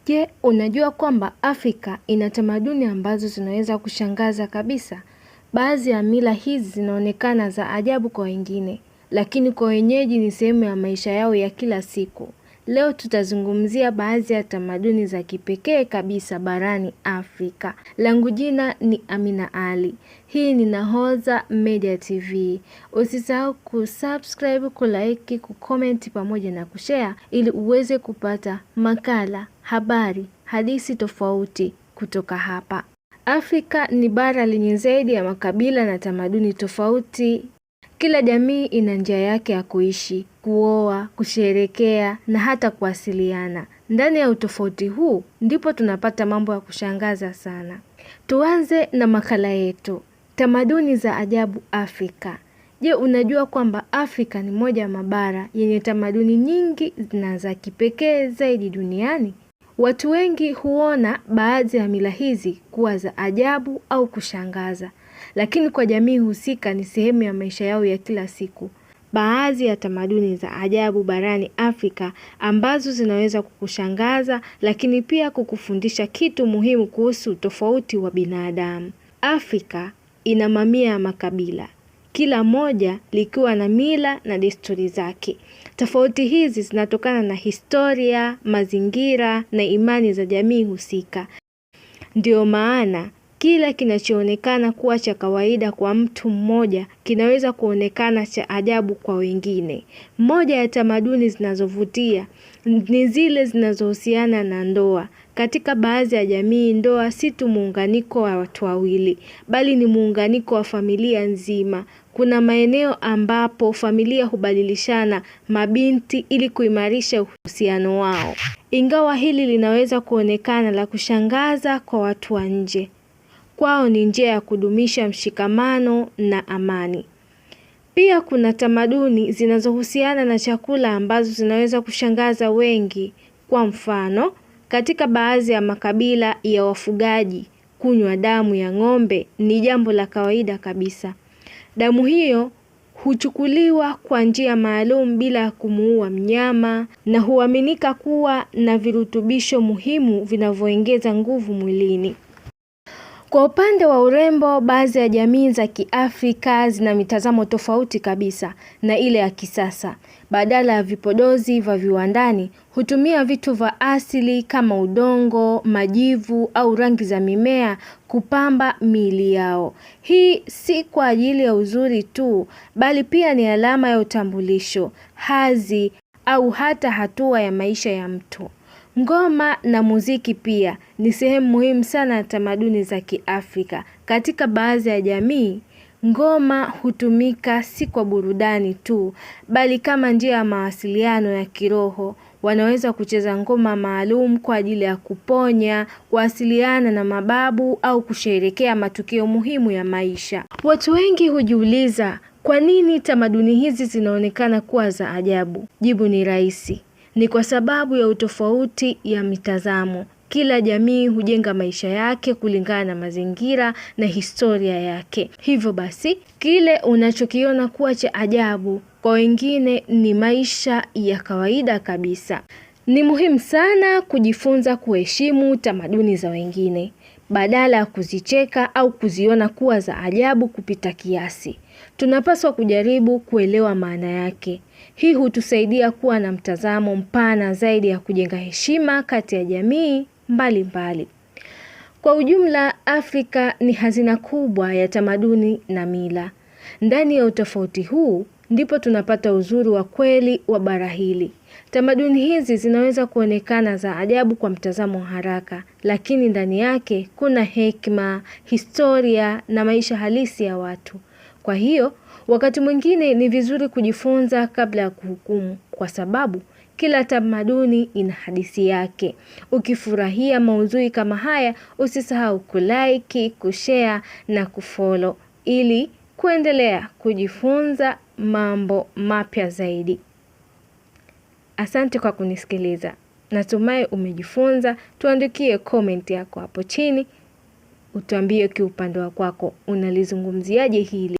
Je, unajua kwamba Afrika ina tamaduni ambazo zinaweza kushangaza kabisa? Baadhi ya mila hizi zinaonekana za ajabu kwa wengine, lakini kwa wenyeji ni sehemu ya maisha yao ya kila siku. Leo tutazungumzia baadhi ya tamaduni za kipekee kabisa barani Afrika. Langu jina ni Amina Ali. Hii ni Nahodha Media TV. Usisahau kusubscribe, kulike, kucomment pamoja na kushare ili uweze kupata makala, habari, hadithi tofauti kutoka hapa. Afrika ni bara lenye zaidi ya makabila na tamaduni tofauti. Kila jamii ina njia yake ya kuishi, kuoa, kusherehekea na hata kuwasiliana. Ndani ya utofauti huu ndipo tunapata mambo ya kushangaza sana. Tuanze na makala yetu. Tamaduni za ajabu Afrika. Je, unajua kwamba Afrika ni moja ya mabara yenye tamaduni nyingi na za kipekee zaidi duniani? Watu wengi huona baadhi ya mila hizi kuwa za ajabu au kushangaza, lakini kwa jamii husika ni sehemu ya maisha yao ya kila siku. Baadhi ya tamaduni za ajabu barani Afrika ambazo zinaweza kukushangaza lakini pia kukufundisha kitu muhimu kuhusu tofauti wa binadamu. Afrika ina mamia ya makabila, kila moja likiwa na mila na desturi zake. Tofauti hizi zinatokana na historia, mazingira na imani za jamii husika. Ndio maana kila kinachoonekana kuwa cha kawaida kwa mtu mmoja kinaweza kuonekana cha ajabu kwa wengine. Moja ya tamaduni zinazovutia ni zile zinazohusiana na ndoa. Katika baadhi ya jamii, ndoa si tu muunganiko wa watu wawili, bali ni muunganiko wa familia nzima. Kuna maeneo ambapo familia hubadilishana mabinti ili kuimarisha uhusiano wao. Ingawa hili linaweza kuonekana la kushangaza kwa watu wa nje, kwao ni njia ya kudumisha mshikamano na amani. Pia kuna tamaduni zinazohusiana na chakula ambazo zinaweza kushangaza wengi. Kwa mfano, katika baadhi ya makabila ya wafugaji, kunywa damu ya ng'ombe ni jambo la kawaida kabisa. Damu hiyo huchukuliwa kwa njia maalum bila kumuua mnyama na huaminika kuwa na virutubisho muhimu vinavyoongeza nguvu mwilini. Kwa upande wa urembo, baadhi ya jamii za Kiafrika zina mitazamo tofauti kabisa na ile ya kisasa. Badala ya vipodozi vya viwandani, hutumia vitu vya asili kama udongo, majivu au rangi za mimea kupamba miili yao. Hii si kwa ajili ya uzuri tu, bali pia ni alama ya utambulisho, hadhi au hata hatua ya maisha ya mtu. Ngoma na muziki pia ni sehemu muhimu sana ya tamaduni za Kiafrika. Katika baadhi ya jamii, ngoma hutumika si kwa burudani tu, bali kama njia ya mawasiliano ya kiroho. Wanaweza kucheza ngoma maalum kwa ajili ya kuponya, kuwasiliana na mababu au kusherehekea matukio muhimu ya maisha. Watu wengi hujiuliza, kwa nini tamaduni hizi zinaonekana kuwa za ajabu? Jibu ni rahisi. Ni kwa sababu ya utofauti ya mitazamo. Kila jamii hujenga maisha yake kulingana na mazingira na historia yake. Hivyo basi, kile unachokiona kuwa cha ajabu kwa wengine ni maisha ya kawaida kabisa. Ni muhimu sana kujifunza kuheshimu tamaduni za wengine, badala ya kuzicheka au kuziona kuwa za ajabu kupita kiasi. Tunapaswa kujaribu kuelewa maana yake. Hii hutusaidia kuwa na mtazamo mpana zaidi ya kujenga heshima kati ya jamii mbalimbali. Kwa ujumla, Afrika ni hazina kubwa ya tamaduni na mila. Ndani ya utofauti huu ndipo tunapata uzuri wa kweli wa bara hili. Tamaduni hizi zinaweza kuonekana za ajabu kwa mtazamo haraka, lakini ndani yake kuna hekima, historia na maisha halisi ya watu. Kwa hiyo, wakati mwingine ni vizuri kujifunza kabla ya kuhukumu, kwa sababu kila tamaduni ina hadithi yake. Ukifurahia maudhui kama haya, usisahau kulike, kushare na kufollow ili kuendelea kujifunza mambo mapya zaidi. Asante kwa kunisikiliza. Natumai umejifunza. Tuandikie comment yako hapo chini. Utuambie kiupande wako unalizungumziaje hili.